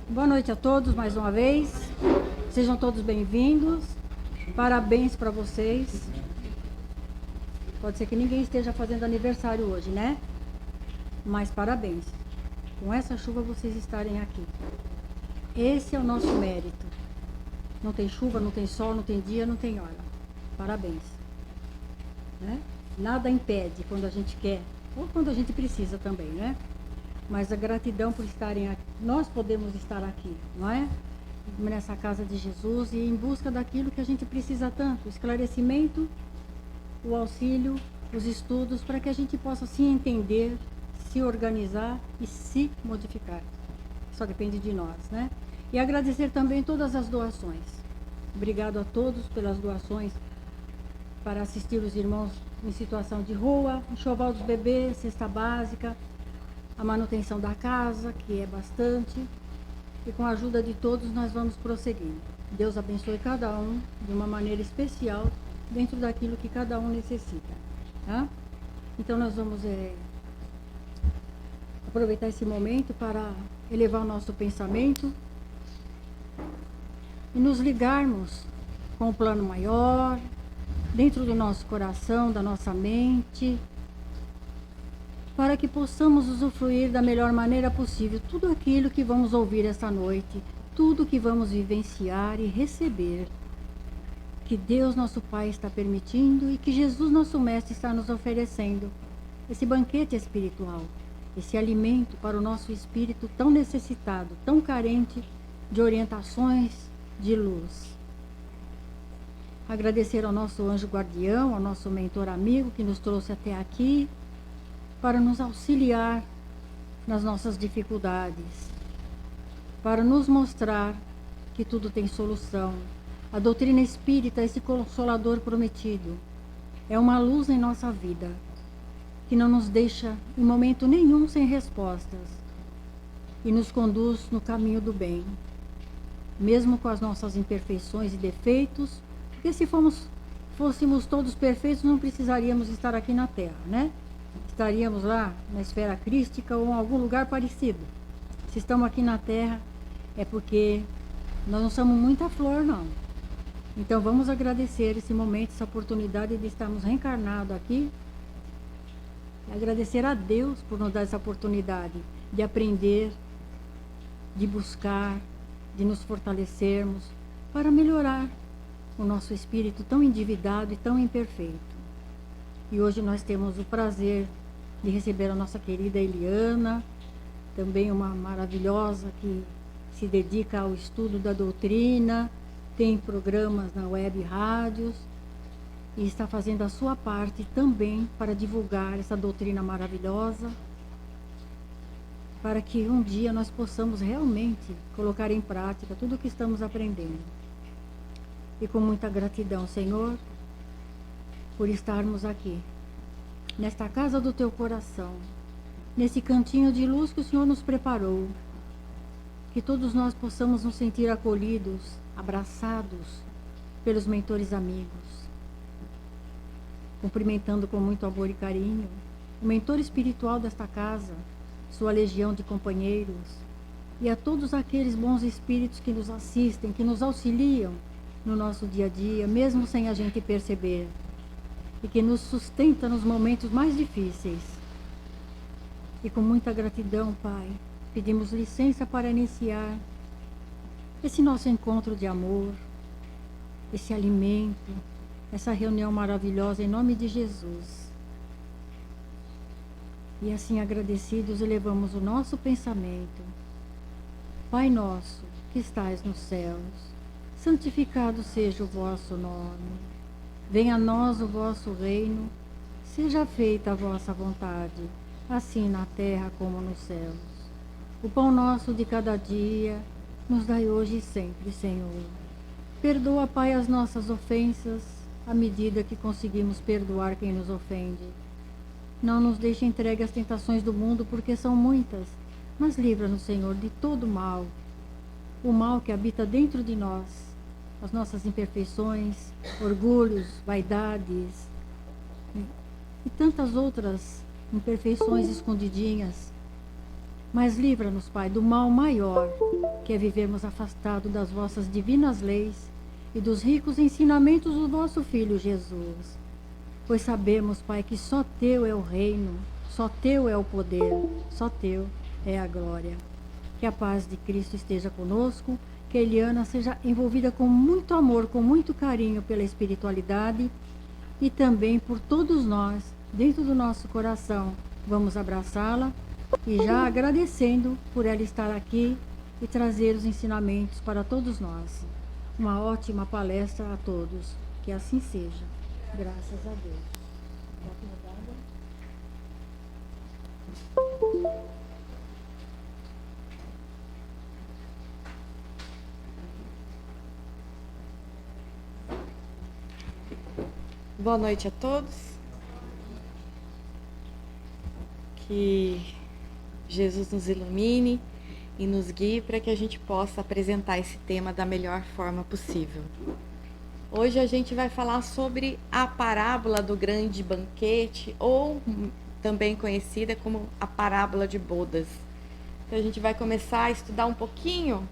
Boa noite a todos mais uma vez. Sejam todos bem-vindos. Parabéns para vocês. Pode ser que ninguém esteja fazendo aniversário hoje, né? Mas parabéns. Com essa chuva vocês estarem aqui. Esse é o nosso mérito. Não tem chuva, não tem sol, não tem dia, não tem hora. Parabéns. Né? Nada impede quando a gente quer, ou quando a gente precisa também, né? Mas a gratidão por estarem aqui. Nós podemos estar aqui, não é? Nessa casa de Jesus e em busca daquilo que a gente precisa tanto, o esclarecimento, o auxílio, os estudos, para que a gente possa se entender, se organizar e se modificar. Só depende de nós, né? E agradecer também todas as doações. Obrigado a todos pelas doações para assistir os irmãos em situação de rua, enxoval dos bebês, cesta básica, a manutenção da casa, que é bastante, e com a ajuda de todos nós vamos prosseguindo. Deus abençoe cada um de uma maneira especial, dentro daquilo que cada um necessita. Tá? Então nós vamos aproveitar esse momento para elevar o nosso pensamento e nos ligarmos com o plano maior, dentro do nosso coração, da nossa mente, para que possamos usufruir da melhor maneira possível tudo aquilo que vamos ouvir esta noite, tudo que vamos vivenciar e receber, que Deus nosso Pai está permitindo e que Jesus nosso Mestre está nos oferecendo, esse banquete espiritual, esse alimento para o nosso espírito tão necessitado, tão carente de orientações de luz. Agradecer ao nosso anjo guardião, ao nosso mentor amigo que nos trouxe até aqui, para nos auxiliar nas nossas dificuldades, para nos mostrar que tudo tem solução. A doutrina espírita, esse consolador prometido, é uma luz em nossa vida, que não nos deixa em momento nenhum sem respostas e nos conduz no caminho do bem, mesmo com as nossas imperfeições e defeitos, porque se fôssemos todos perfeitos, não precisaríamos estar aqui na Terra, né? Estaríamos lá na esfera crística ou em algum lugar parecido. Se estamos aqui na Terra, é porque nós não somos muita flor, não. Então vamos agradecer esse momento, essa oportunidade de estarmos reencarnados aqui. E agradecer a Deus por nos dar essa oportunidade de aprender, de buscar, de nos fortalecermos para melhorar o nosso espírito tão endividado e tão imperfeito. E hoje nós temos o prazer de receber a nossa querida Eliana, também uma maravilhosa que se dedica ao estudo da doutrina, tem programas na web e rádios, e está fazendo a sua parte também para divulgar essa doutrina maravilhosa, para que um dia nós possamos realmente colocar em prática tudo o que estamos aprendendo. E com muita gratidão, Senhor, por estarmos aqui, nesta casa do Teu coração, nesse cantinho de luz que o Senhor nos preparou, que todos nós possamos nos sentir acolhidos, abraçados pelos mentores amigos, cumprimentando com muito amor e carinho o mentor espiritual desta casa, sua legião de companheiros, e a todos aqueles bons espíritos que nos assistem, que nos auxiliam no nosso dia a dia, mesmo sem a gente perceber, e que nos sustenta nos momentos mais difíceis. E com muita gratidão, Pai, pedimos licença para iniciar esse nosso encontro de amor, esse alimento, essa reunião maravilhosa em nome de Jesus. E assim agradecidos elevamos o nosso pensamento. Pai nosso, que estais nos céus, santificado seja o vosso nome. Venha a nós o vosso reino, seja feita a vossa vontade, assim na terra como nos céus. O pão nosso de cada dia, nos dai hoje e sempre, Senhor. Perdoa, Pai, as nossas ofensas, à medida que conseguimos perdoar quem nos ofende. Não nos deixe entregue às tentações do mundo, porque são muitas, mas livra-nos, Senhor, de todo mal, o mal que habita dentro de nós, as nossas imperfeições, orgulhos, vaidades e tantas outras imperfeições escondidinhas Mas livra-nos, Pai, do mal maior, que é vivermos afastados das vossas divinas leis e dos ricos ensinamentos do vosso Filho Jesus. Pois sabemos, Pai, que só Teu é o reino, só Teu é o poder, só Teu é a glória. Que a paz de Cristo esteja conosco, que a Eliana seja envolvida com muito amor, com muito carinho pela espiritualidade e também por todos nós, dentro do nosso coração. Vamos abraçá-la e já agradecendo por ela estar aqui e trazer os ensinamentos para todos nós. Uma ótima palestra a todos. Que assim seja. Graças a Deus. Boa noite a todos. Que Jesus nos ilumine e nos guie para que a gente possa apresentar esse tema da melhor forma possível. Hoje a gente vai falar sobre a parábola do grande banquete, ou também conhecida como a parábola de bodas. Então a gente vai começar a estudar um pouquinho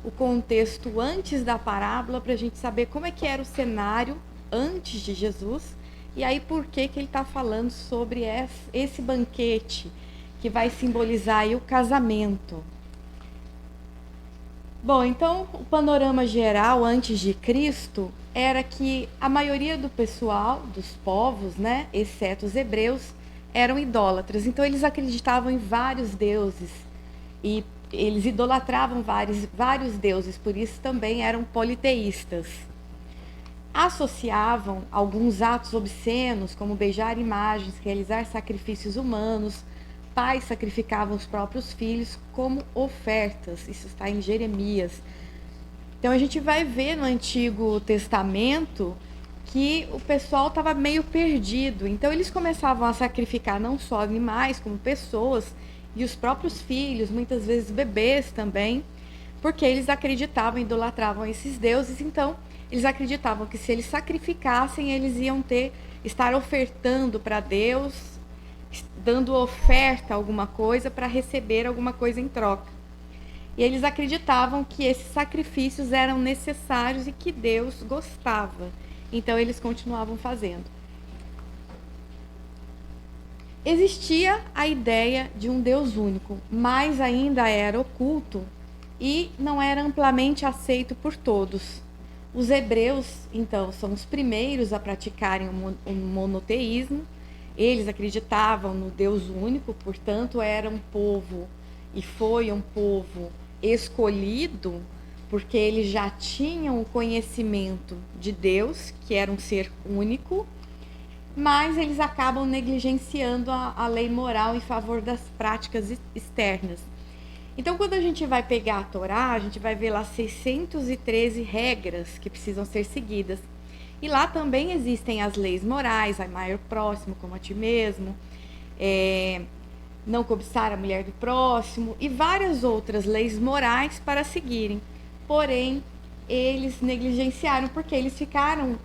o contexto antes da parábola para a gente saber como é que era o cenário antes de Jesus e aí por que ele está falando sobre esse banquete que vai simbolizar aí o casamento. Bom, então o panorama geral antes de Cristo era que a maioria do pessoal, dos povos, né, exceto os hebreus, eram idólatras. Então eles acreditavam em vários deuses e eles idolatravam vários deuses, por isso também eram politeístas. Associavam alguns atos obscenos, como beijar imagens, realizar sacrifícios humanos. Pais sacrificavam os próprios filhos como ofertas. Isso está em Jeremias. Então a gente vai ver no Antigo Testamento que o pessoal estava meio perdido. Então eles começavam a sacrificar não só animais, como pessoas e os próprios filhos, muitas vezes bebês também, porque eles acreditavam, idolatravam esses deuses. Então eles acreditavam que se eles sacrificassem, eles iam estar ofertando para Deus, dando oferta a alguma coisa para receber alguma coisa em troca. E eles acreditavam que esses sacrifícios eram necessários e que Deus gostava. Então eles continuavam fazendo. Existia a ideia de um Deus único, mas ainda era oculto e não era amplamente aceito por todos. Os hebreus, então, são os primeiros a praticarem o monoteísmo. Eles acreditavam no Deus único, portanto, era um povo e foi um povo escolhido, porque eles já tinham o conhecimento de Deus, que era um ser único, mas eles acabam negligenciando a lei moral em favor das práticas externas. Então, quando a gente vai pegar a Torá, a gente vai ver lá 613 regras que precisam ser seguidas. E lá também existem as leis morais, amar o próximo como a ti mesmo, não cobiçar a mulher do próximo e várias outras leis morais para seguirem. Porém, eles negligenciaram porque eles ficaram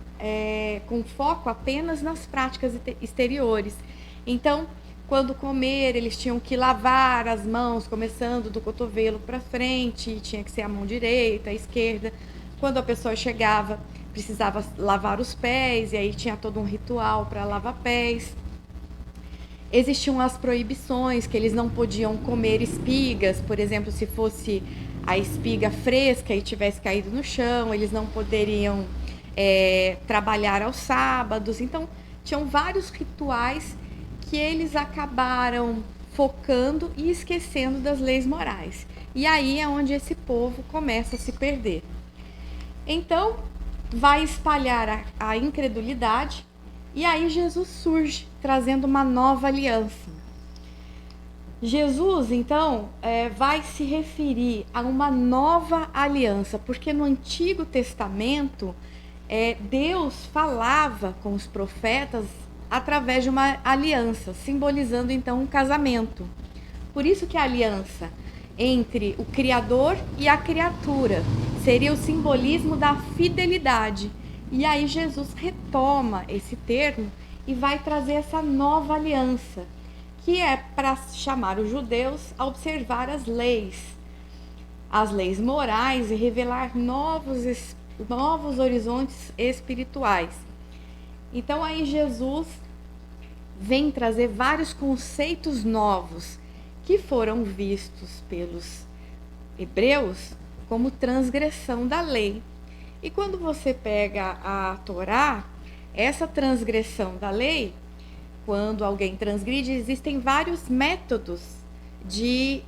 com foco apenas nas práticas exteriores. Então, quando comer, eles tinham que lavar as mãos, começando do cotovelo para frente, tinha que ser a mão direita, a esquerda. Quando a pessoa chegava, precisava lavar os pés, e aí tinha todo um ritual para lavar pés. Existiam as proibições, que eles não podiam comer espigas, por exemplo, se fosse a espiga fresca e tivesse caído no chão, eles não poderiam trabalhar aos sábados. Então, tinham vários rituais que eles acabaram focando e esquecendo das leis morais. E aí é onde esse povo começa a se perder. Então, vai espalhar a incredulidade, e aí Jesus surge, trazendo uma nova aliança. Jesus, então, vai se referir a uma nova aliança, porque no Antigo Testamento, Deus falava com os profetas através de uma aliança, simbolizando então um casamento. Por isso que a aliança entre o Criador e a criatura seria o simbolismo da fidelidade. E aí Jesus retoma esse termo e vai trazer essa nova aliança, que é para chamar os judeus a observar as leis morais e revelar novos horizontes espirituais. Então aí Jesus vem trazer vários conceitos novos que foram vistos pelos hebreus como transgressão da lei. E quando você pega a Torá, essa transgressão da lei, quando alguém transgride, existem vários métodos de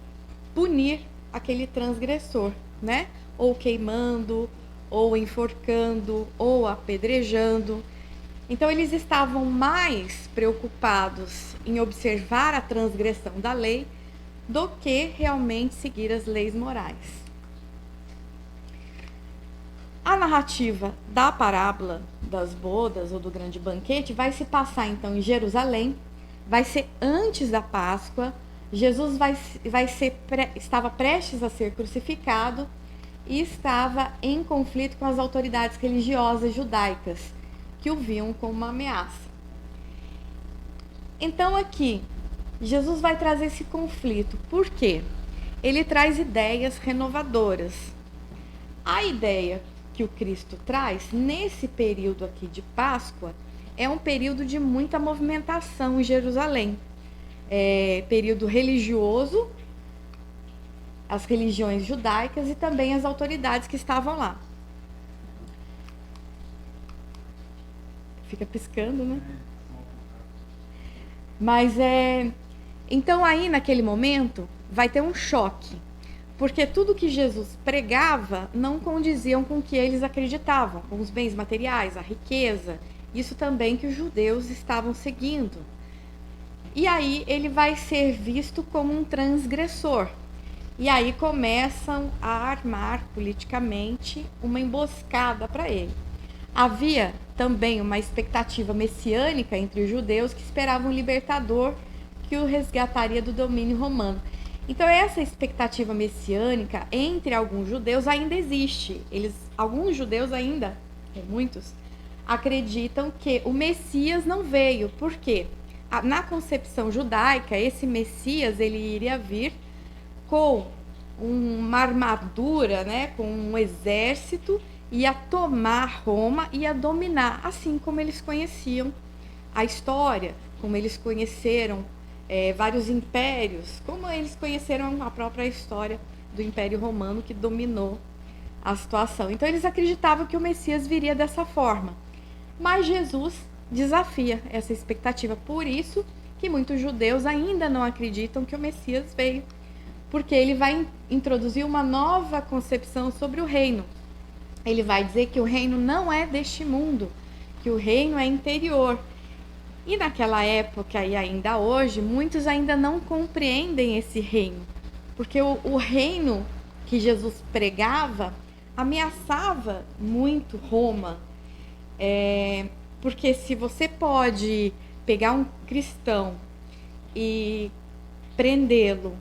punir aquele transgressor, né? Ou queimando, ou enforcando, ou apedrejando. Então eles estavam mais preocupados em observar a transgressão da lei do que realmente seguir as leis morais. A narrativa da parábola das bodas ou do grande banquete vai se passar então em Jerusalém, vai ser antes da Páscoa. Jesus estava prestes a ser crucificado e estava em conflito com as autoridades religiosas judaicas, que o viam como uma ameaça. Então aqui, Jesus vai trazer esse conflito. Por quê? Ele traz ideias renovadoras. A ideia que o Cristo traz nesse período aqui de Páscoa é um período de muita movimentação em Jerusalém. Período religioso, as religiões judaicas e também as autoridades que estavam lá. Fica piscando, né? Mas então aí naquele momento vai ter um choque, porque tudo que Jesus pregava não condiziam com o que eles acreditavam, com os bens materiais, a riqueza, isso também que os judeus estavam seguindo. E aí ele vai ser visto como um transgressor. E aí começam a armar politicamente uma emboscada para ele. Havia também uma expectativa messiânica entre os judeus que esperavam um libertador que o resgataria do domínio romano. Então essa expectativa messiânica entre alguns judeus ainda existe. Alguns judeus ainda, muitos, acreditam que o Messias não veio. Por quê? Na concepção judaica, esse Messias ele iria vir com uma armadura, né, com um exército, ia tomar Roma, ia dominar, assim como eles conheciam a história, como eles conheceram vários impérios, como eles conheceram a própria história do Império Romano que dominou a situação. Então eles acreditavam que o Messias viria dessa forma. Mas Jesus desafia essa expectativa. Por isso que muitos judeus ainda não acreditam que o Messias veio, porque ele vai introduzir uma nova concepção sobre o reino. Ele vai dizer que o reino não é deste mundo, que o reino é interior. E naquela época e ainda hoje, muitos ainda não compreendem esse reino, porque o reino que Jesus pregava ameaçava muito Roma. Porque se você pode pegar um cristão e prendê-lo,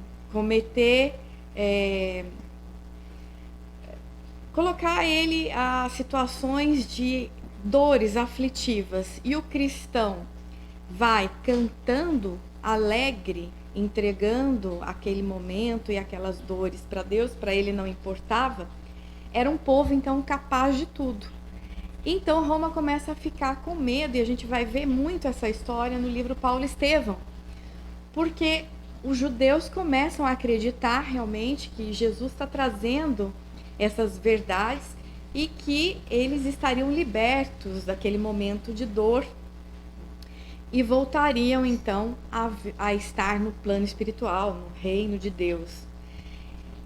colocar ele a situações de dores aflitivas, e o cristão vai cantando alegre, entregando aquele momento e aquelas dores para Deus, para ele não importava, era um povo então capaz de tudo. Então Roma começa a ficar com medo, e a gente vai ver muito essa história no livro Paulo Estevão, porque os judeus começam a acreditar realmente que Jesus está trazendo essas verdades e que eles estariam libertos daquele momento de dor e voltariam então a estar no plano espiritual, no reino de Deus.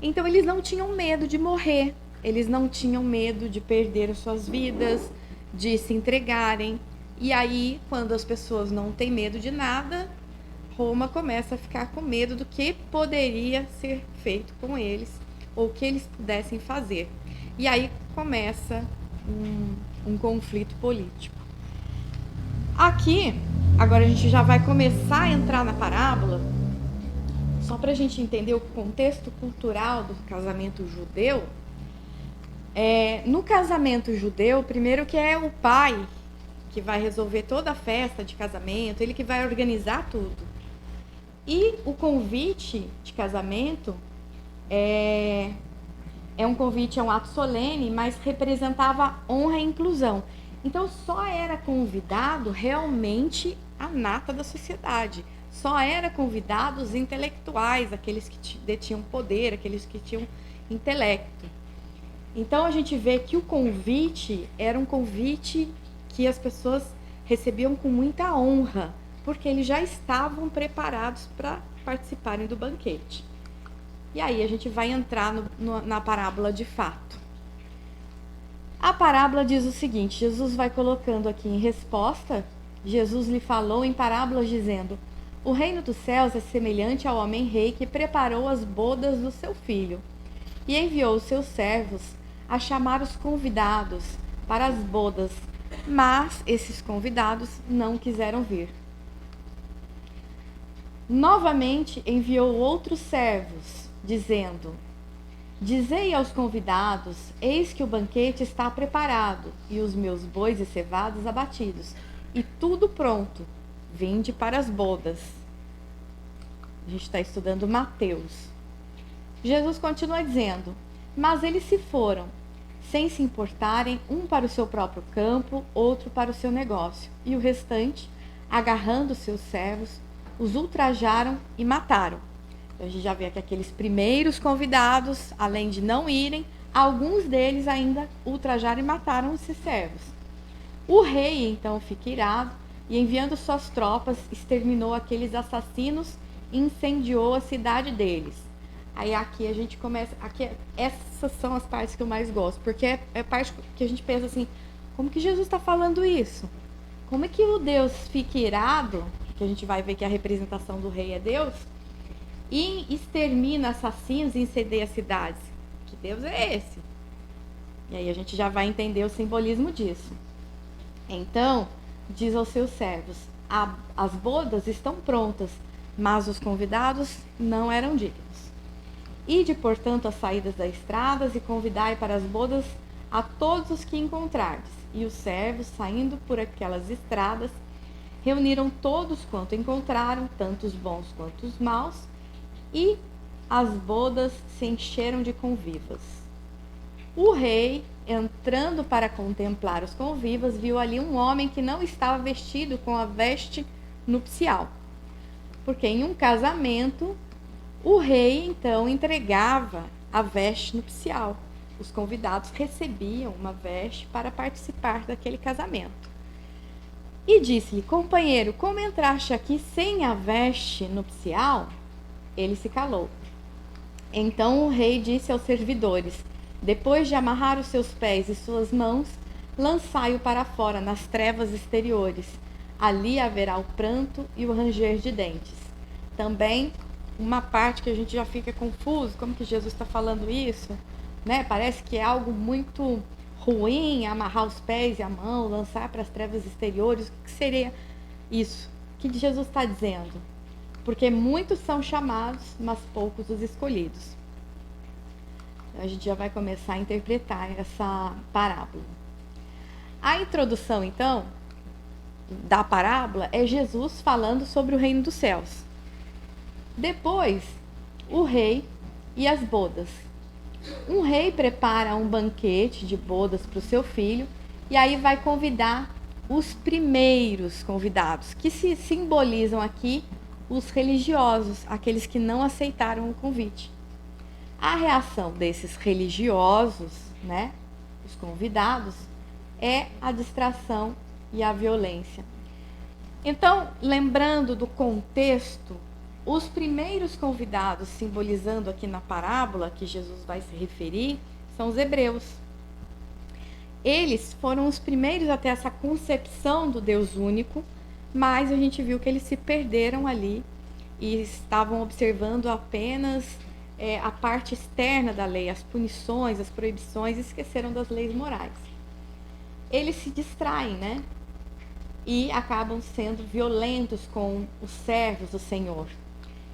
Então eles não tinham medo de morrer, eles não tinham medo de perder as suas vidas, de se entregarem. E aí, quando as pessoas não têm medo de nada, Roma começa a ficar com medo do que poderia ser feito com eles, ou o que eles pudessem fazer. E aí começa um conflito político. Aqui, agora a gente já vai começar a entrar na parábola, só para a gente entender o contexto cultural do casamento judeu. No casamento judeu, primeiro que é o pai que vai resolver toda a festa de casamento, ele que vai organizar tudo. E o convite de casamento é um convite, é um ato solene, mas representava honra e inclusão. Então só era convidado realmente a nata da sociedade. Só era convidado os intelectuais, aqueles que detinham poder, aqueles que tinham intelecto. Então a gente vê que o convite era um convite que as pessoas recebiam com muita honra, porque eles já estavam preparados para participarem do banquete. E aí a gente vai entrar na parábola de fato. A parábola diz o seguinte, Jesus vai colocando aqui em resposta, Jesus lhe falou em parábolas dizendo: o reino dos céus é semelhante ao homem rei que preparou as bodas do seu filho e enviou os seus servos a chamar os convidados para as bodas, mas esses convidados não quiseram vir. Novamente enviou outros servos, dizendo: dizei aos convidados, eis que o banquete está preparado, e os meus bois e cevados abatidos, e tudo pronto, vinde para as bodas. A gente está estudando Mateus. Jesus continua dizendo: mas eles se foram, sem se importarem, um para o seu próprio campo, outro para o seu negócio, e o restante, agarrando seus servos, os ultrajaram e mataram. Então, a gente já vê que aqueles primeiros convidados, além de não irem, alguns deles ainda ultrajaram e mataram esses servos. O rei, então, fica irado e, enviando suas tropas, exterminou aqueles assassinos e incendiou a cidade deles. Aí aqui a gente começa... essas são as partes que eu mais gosto, porque é a parte que a gente pensa assim, como que Jesus está falando isso? Como é que o Deus fica irado, que a gente vai ver que a representação do rei é Deus, e extermina assassinos e incendeia cidades? Que Deus é esse? E aí a gente já vai entender o simbolismo disso. Então, diz aos seus servos: as bodas estão prontas, mas os convidados não eram dignos. Ide, portanto, às saídas das estradas e convidai para as bodas a todos os que encontrardes. E os servos, saindo por aquelas estradas, reuniram todos quanto encontraram, tanto os bons quanto os maus, e as bodas se encheram de convivas. O rei, entrando para contemplar os convivas, viu ali um homem que não estava vestido com a veste nupcial. Porque em um casamento, o rei então entregava a veste nupcial. Os convidados recebiam uma veste para participar daquele casamento. E disse-lhe: companheiro, como entraste aqui sem a veste nupcial? Ele se calou. Então o rei disse aos servidores: depois de amarrar os seus pés e suas mãos, lançai-o para fora, nas trevas exteriores. Ali haverá o pranto e o ranger de dentes. Também uma parte que a gente já fica confuso, como que Jesus está falando isso? Né? Parece que é algo muito ruim, amarrar os pés e a mão, lançar para as trevas exteriores. O que seria isso? O que Jesus está dizendo? Porque muitos são chamados, mas poucos os escolhidos. A gente já vai começar a interpretar essa parábola. A introdução, então, da parábola é Jesus falando sobre o reino dos céus. Depois, o rei e as bodas. Um rei prepara um banquete de bodas para o seu filho e aí vai convidar os primeiros convidados, que se simbolizam aqui os religiosos, aqueles que não aceitaram o convite. A reação desses religiosos, né, os convidados, é a distração e a violência. Então, lembrando do contexto, os primeiros convidados, simbolizando aqui na parábola que Jesus vai se referir, são os hebreus. Eles foram os primeiros a ter essa concepção do Deus único, mas a gente viu que eles se perderam ali e estavam observando apenas a parte externa da lei, as punições, as proibições, e esqueceram das leis morais. Eles se distraem, né? E acabam sendo violentos com os servos do Senhor.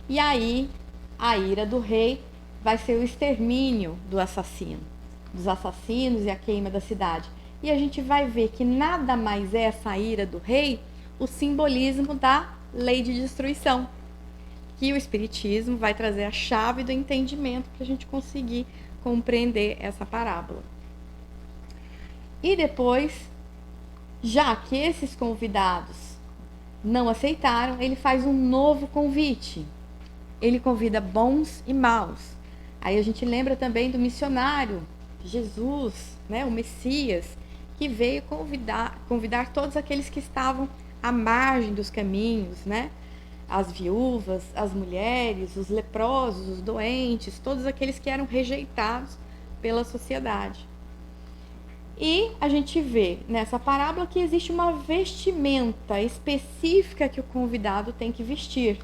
E aí, a ira do rei vai ser o extermínio dos assassinos e a queima da cidade. E a gente vai ver que nada mais é essa ira do rei, o simbolismo da lei de destruição, que o Espiritismo vai trazer a chave do entendimento para a gente conseguir compreender essa parábola. E depois, já que esses convidados não aceitaram, ele faz um novo convite. Ele convida bons e maus. Aí a gente lembra também do missionário, Jesus, né, o Messias, que veio convidar todos aqueles que estavam à margem dos caminhos, né? As viúvas, as mulheres, os leprosos, os doentes, todos aqueles que eram rejeitados pela sociedade. E a gente vê nessa parábola que existe uma vestimenta específica que o convidado tem que vestir.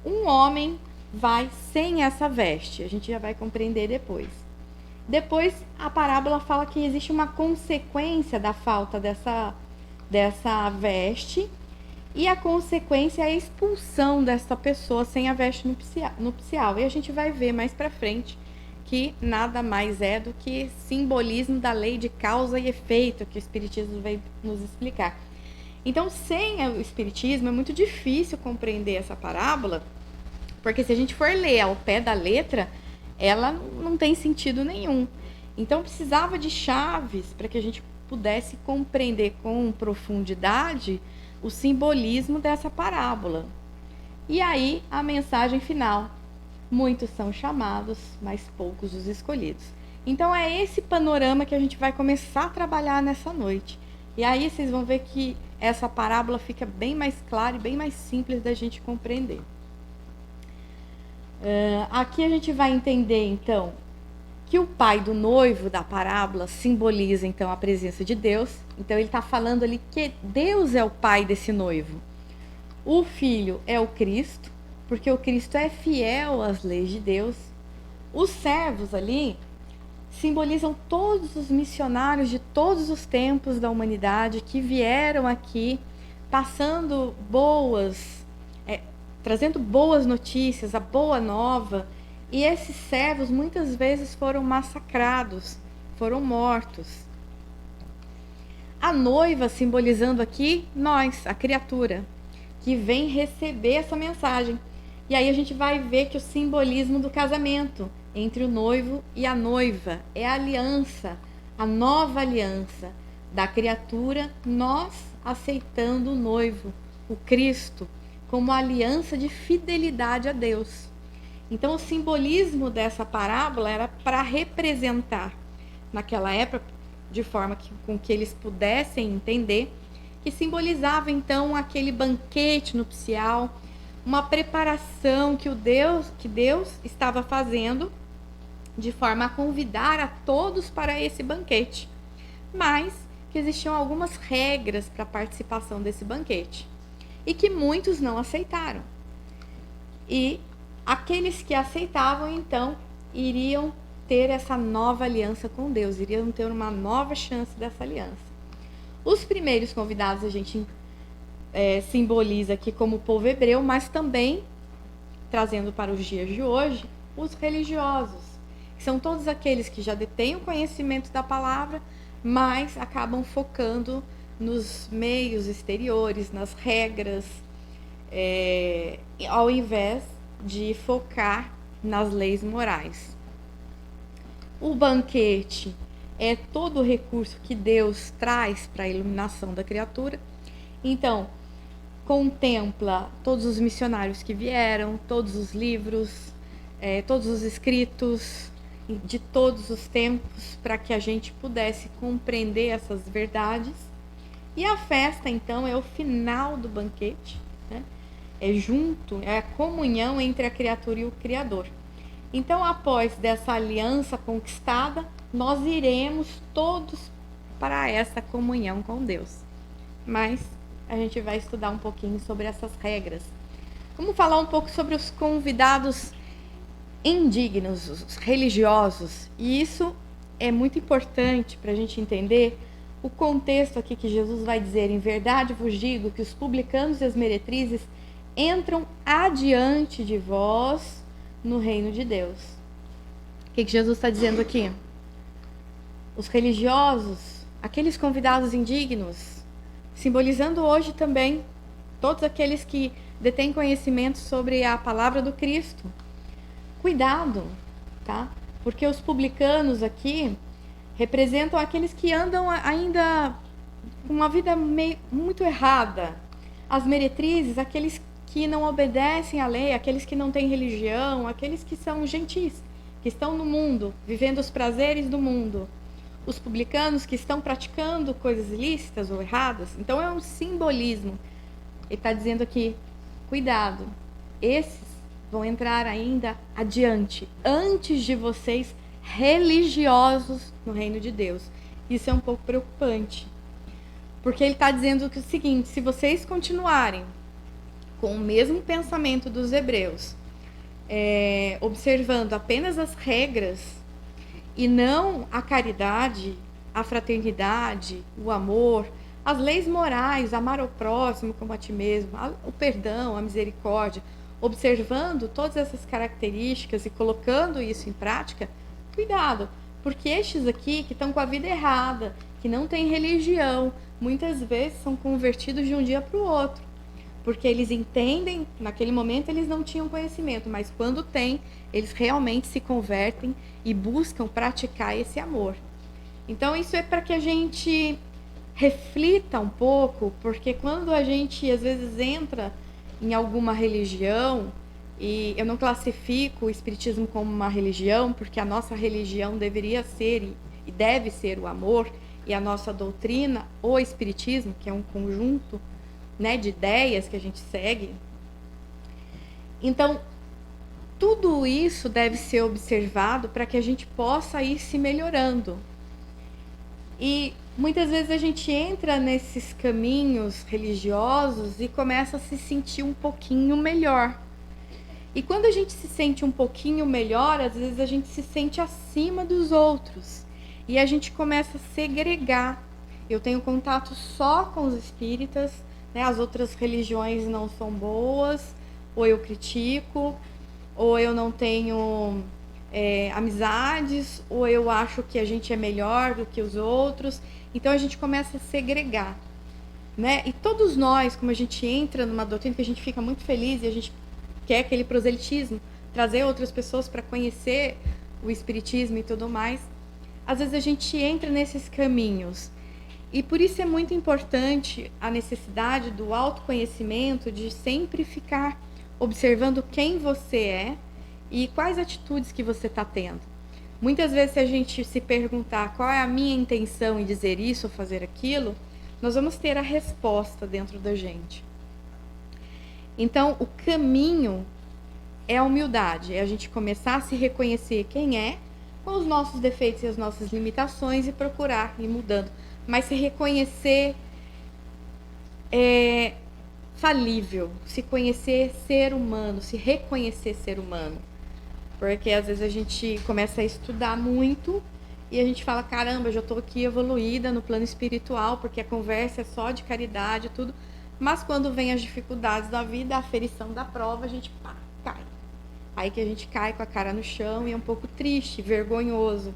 Um homem vai sem essa veste, a gente já vai compreender depois. Depois, a parábola fala que existe uma consequência da falta dessa veste, e a consequência é a expulsão dessa pessoa sem a veste nupcial. E a gente vai ver mais para frente que nada mais é do que simbolismo da lei de causa e efeito que o Espiritismo vai nos explicar. Então, sem o Espiritismo, é muito difícil compreender essa parábola, porque se a gente for ler ao pé da letra, ela não tem sentido nenhum. Então, precisava de chaves para que a gente pudesse compreender com profundidade o simbolismo dessa parábola. E aí, a mensagem final: muitos são chamados, mas poucos os escolhidos. Então, é esse panorama que a gente vai começar a trabalhar nessa noite. E aí, vocês vão ver que essa parábola fica bem mais clara e bem mais simples da gente compreender. Aqui a gente vai entender, então, que o pai do noivo da parábola simboliza, então, a presença de Deus. Então, ele está falando ali que Deus é o pai desse noivo. O filho é o Cristo, porque o Cristo é fiel às leis de Deus. Os servos ali simbolizam todos os missionários de todos os tempos da humanidade que vieram aqui passando trazendo boas notícias, a boa nova. E esses servos muitas vezes foram massacrados, foram mortos. A noiva simbolizando aqui nós, a criatura, que vem receber essa mensagem. E aí a gente vai ver que o simbolismo do casamento entre o noivo e a noiva é a aliança, a nova aliança da criatura, nós aceitando o noivo, o Cristo, como aliança de fidelidade a Deus. Então, o simbolismo dessa parábola era para representar, naquela época, de forma com que eles pudessem entender, que simbolizava, então, aquele banquete nupcial, uma preparação que Deus estava fazendo de forma a convidar a todos para esse banquete, mas que existiam algumas regras para a participação desse banquete e que muitos não aceitaram. E aqueles que aceitavam, então, iriam ter essa nova aliança com Deus, iriam ter uma nova chance dessa aliança. Os primeiros convidados a gente simboliza aqui como o povo hebreu, mas também, trazendo para os dias de hoje, os religiosos, que são todos aqueles que já detêm o conhecimento da palavra, mas acabam focando nos meios exteriores, nas regras, ao invés de focar nas leis morais. O banquete é todo o recurso que Deus traz para a iluminação da criatura. Então, contempla todos os missionários que vieram, todos os livros, todos os escritos de todos os tempos, para que a gente pudesse compreender essas verdades. E a festa, então, é o final do banquete, né? É a comunhão entre a criatura e o Criador. Então, após dessa aliança conquistada, nós iremos todos para essa comunhão com Deus. Mas a gente vai estudar um pouquinho sobre essas regras. Vamos falar um pouco sobre os convidados indignos, os religiosos. E isso é muito importante para a gente entender o contexto aqui que Jesus vai dizer: em verdade vos digo que os publicanos e as meretrizes entram adiante de vós no reino de Deus. O que Jesus está dizendo aqui? Os religiosos, aqueles convidados indignos, simbolizando hoje também todos aqueles que detém conhecimento sobre a palavra do Cristo. Cuidado, tá? Porque os publicanos aqui representam aqueles que andam ainda com uma vida muito errada. As meretrizes, aqueles que não obedecem à lei, aqueles que não têm religião, aqueles que são gentis, que estão no mundo, vivendo os prazeres do mundo. Os publicanos que estão praticando coisas ilícitas ou erradas. Então é um simbolismo. Ele está dizendo aqui, cuidado, esses vão entrar ainda adiante, antes de vocês religiosos no reino de Deus. Isso é um pouco preocupante. Porque ele está dizendo que é o seguinte, se vocês continuarem com o mesmo pensamento dos hebreus, observando apenas as regras e não a caridade, a fraternidade, o amor, as leis morais, amar ao próximo como a ti mesmo, o perdão, a misericórdia, observando todas essas características e colocando isso em prática, cuidado, porque estes aqui que estão com a vida errada, que não têm religião, muitas vezes são convertidos de um dia para o outro, porque eles entendem, naquele momento eles não tinham conhecimento, mas quando têm, eles realmente se convertem e buscam praticar esse amor. Então isso é para que a gente reflita um pouco, porque quando a gente às vezes entra em alguma religião, e eu não classifico o espiritismo como uma religião, porque a nossa religião deveria ser e deve ser o amor, e a nossa doutrina, o espiritismo, que é um conjunto, né, de ideias que a gente segue. Então, tudo isso deve ser observado para que a gente possa ir se melhorando. E muitas vezes a gente entra nesses caminhos religiosos e começa a se sentir um pouquinho melhor. E quando a gente se sente um pouquinho melhor, às vezes a gente se sente acima dos outros. E a gente começa a segregar. Eu tenho contato só com os espíritas, né? As outras religiões não são boas, ou eu critico, ou eu não tenho amizades, ou eu acho que a gente é melhor do que os outros. Então a gente começa a segregar, né? E todos nós, como a gente entra numa doutrina que a gente fica muito feliz e a gente quer aquele proselitismo, trazer outras pessoas para conhecer o espiritismo e tudo mais, às vezes a gente entra nesses caminhos. E por isso é muito importante a necessidade do autoconhecimento, de sempre ficar observando quem você é e quais atitudes que você está tendo. Muitas vezes, se a gente se perguntar qual é a minha intenção em dizer isso ou fazer aquilo, nós vamos ter a resposta dentro da gente. Então, o caminho é a humildade, é a gente começar a se reconhecer quem é, com os nossos defeitos e as nossas limitações e procurar ir mudando. Mas se reconhecer falível, se conhecer ser humano, se reconhecer ser humano. Porque às vezes a gente começa a estudar muito e a gente fala, caramba, já estou aqui evoluída no plano espiritual, porque a conversa é só de caridade e tudo. Mas quando vem as dificuldades da vida, a aferição da prova, a gente cai. Aí que a gente cai com a cara no chão e é um pouco triste, vergonhoso.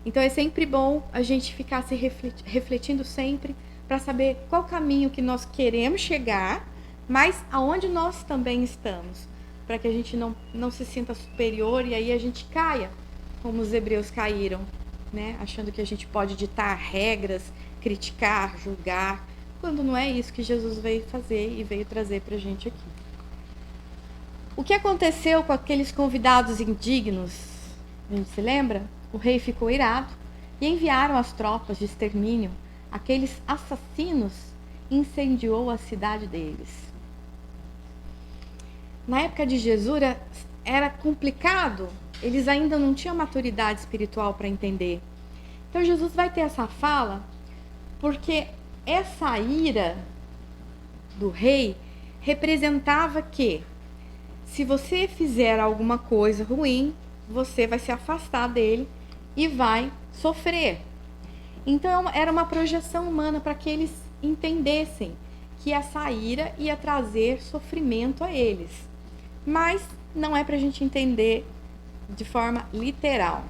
Então é sempre bom a gente ficar se refletindo sempre para saber qual caminho que nós queremos chegar, mas aonde nós também estamos, para que a gente não se sinta superior e aí a gente caia, como os hebreus caíram, né? Achando que a gente pode ditar regras, criticar, julgar, quando não é isso que Jesus veio fazer e veio trazer para a gente aqui. O que aconteceu com aqueles convidados indignos? A gente se lembra? O rei ficou irado e enviaram as tropas de extermínio. Aqueles assassinos, incendiou a cidade deles. Na época de Jesus era complicado, eles ainda não tinham maturidade espiritual para entender. Então Jesus vai ter essa fala porque essa ira do rei representava que se você fizer alguma coisa ruim, você vai se afastar dele e vai sofrer. Então era uma projeção humana para que eles entendessem que essa ira ia trazer sofrimento a eles. Mas não é para a gente entender de forma literal.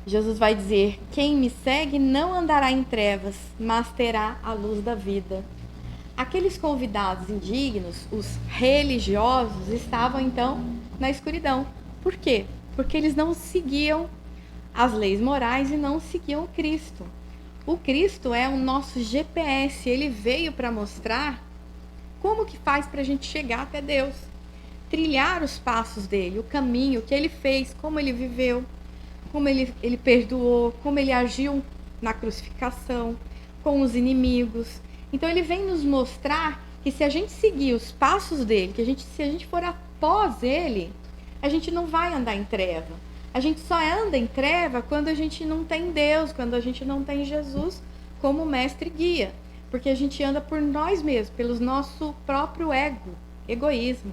Jesus vai dizer, quem me segue não andará em trevas, mas terá a luz da vida. aqueles convidados indignos, os religiosos, estavam então na escuridão. Por quê? Porque eles não seguiam as leis morais e não seguiam Cristo. O Cristo é o nosso GPS, ele veio para mostrar como que faz para a gente chegar até Deus, trilhar os passos dele, o caminho que ele fez, como ele viveu, como ele perdoou, como ele agiu na crucificação, com os inimigos. Então ele vem nos mostrar que se a gente seguir os passos dele, se a gente for após ele, a gente não vai andar em treva. A gente só anda em treva quando a gente não tem Deus, quando a gente não tem Jesus como mestre e guia. Porque a gente anda por nós mesmos, pelo nosso próprio egoísmo.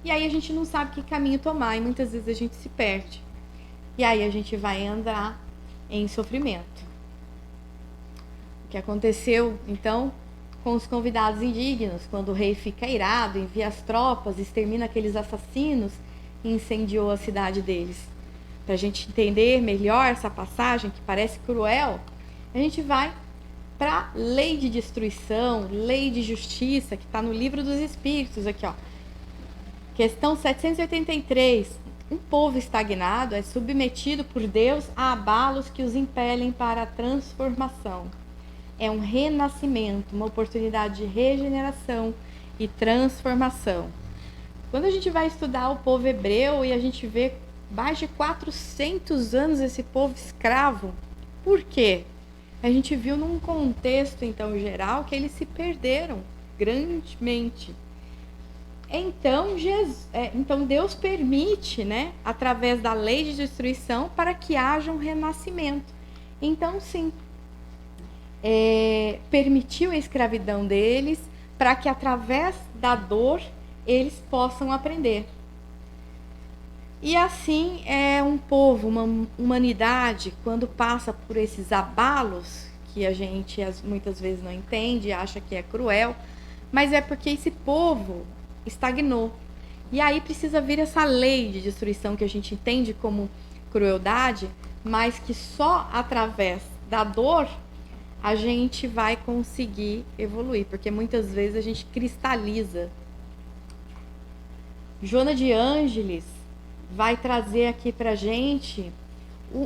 E aí a gente não sabe que caminho tomar e muitas vezes a gente se perde. E aí a gente vai andar em sofrimento. O que aconteceu, então, com os convidados indignos, quando o rei fica irado, envia as tropas, extermina aqueles assassinos e incendiou a cidade deles. Para a gente entender melhor essa passagem, que parece cruel, a gente vai para a lei de destruição, lei de justiça, que está no livro dos Espíritos, aqui, ó. Questão 783. Um povo estagnado é submetido por Deus a abalos que os impelem para a transformação. É um renascimento, uma oportunidade de regeneração e transformação. Quando a gente vai estudar o povo hebreu e a gente vê mais de 400 anos esse povo escravo, por quê? A gente viu num contexto, então, geral, que eles se perderam grandemente. Então Deus permite, né, através da lei de destruição, para que haja um renascimento. Então, sim, permitiu a escravidão deles para que através da dor eles possam aprender. E assim é um povo, uma humanidade, quando passa por esses abalos, que a gente muitas vezes não entende, acha que é cruel, mas é porque esse povo estagnou. E aí precisa vir essa lei de destruição que a gente entende como crueldade, mas que só através da dor a gente vai conseguir evoluir, porque muitas vezes a gente cristaliza. Joana de Ângeles vai trazer aqui pra gente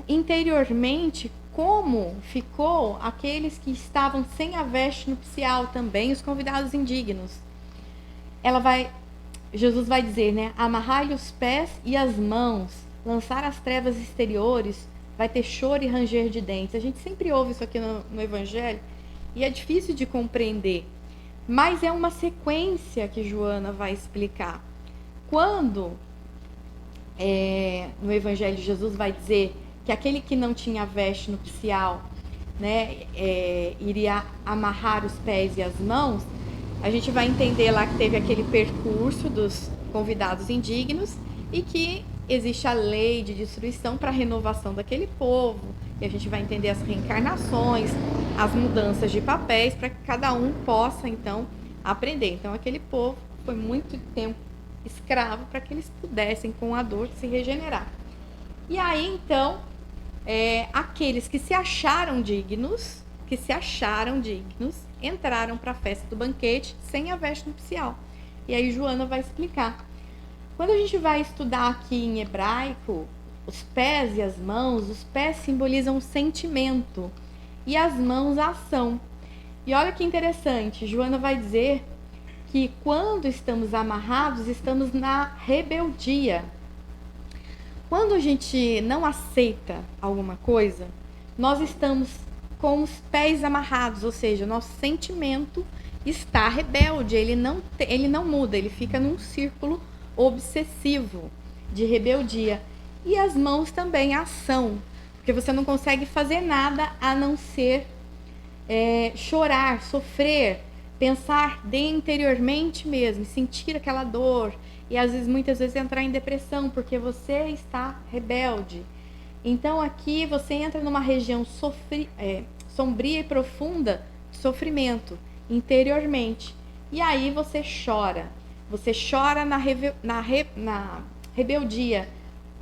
interiormente como ficou aqueles que estavam sem a veste nupcial também, os convidados indignos. Jesus vai dizer, né? Amarrai-lhe os pés e as mãos, lançar as trevas exteriores, vai ter choro e ranger de dentes. A gente sempre ouve isso aqui no Evangelho e é difícil de compreender, mas é uma sequência que Joana vai explicar. Quando no Evangelho Jesus vai dizer que aquele que não tinha veste nupcial, né, iria amarrar os pés e as mãos, a gente vai entender lá que teve aquele percurso dos convidados indignos e que existe a lei de destruição para a renovação daquele povo, e a gente vai entender as reencarnações, as mudanças de papéis, para que cada um possa, então, aprender. Então, aquele povo foi muito tempo escravo para que eles pudessem, com a dor, se regenerar. E aí, então, aqueles que se acharam dignos, entraram para a festa do banquete sem a veste nupcial. E aí Joana vai explicar. Quando a gente vai estudar aqui em hebraico, os pés e as mãos, os pés simbolizam o sentimento e as mãos a ação. E olha que interessante, Joana vai dizer que quando estamos amarrados, estamos na rebeldia. Quando a gente não aceita alguma coisa, nós estamos com os pés amarrados, ou seja, nosso sentimento está rebelde, ele não muda, ele fica num círculo obsessivo de rebeldia. E as mãos também, a ação, porque você não consegue fazer nada a não ser chorar, sofrer, pensar interiormente mesmo, sentir aquela dor e às vezes, muitas vezes, entrar em depressão porque você está rebelde. Então aqui você entra numa região sombria e profunda de sofrimento interiormente. E aí você chora na rebeldia.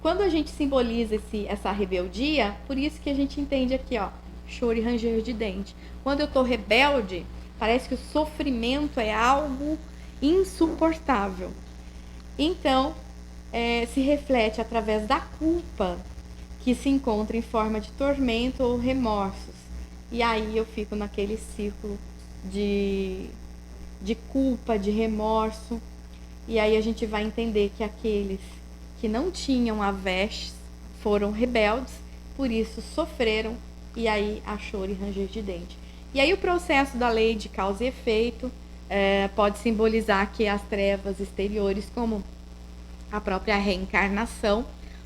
Quando a gente simboliza essa rebeldia, por isso que a gente entende aqui, ó, choro e ranger de dente. Quando eu estou rebelde, Parece que o sofrimento é algo insuportável. Então, se reflete através da culpa, que se encontra em forma de tormento ou remorsos. E aí eu fico naquele ciclo de culpa, de remorso. E aí a gente vai entender que aqueles que não tinham a vestes foram rebeldes, por isso sofreram, e aí há choro e ranger de dente. E aí o processo da lei de causa e efeito pode simbolizar que as trevas exteriores, como a própria reencarnação,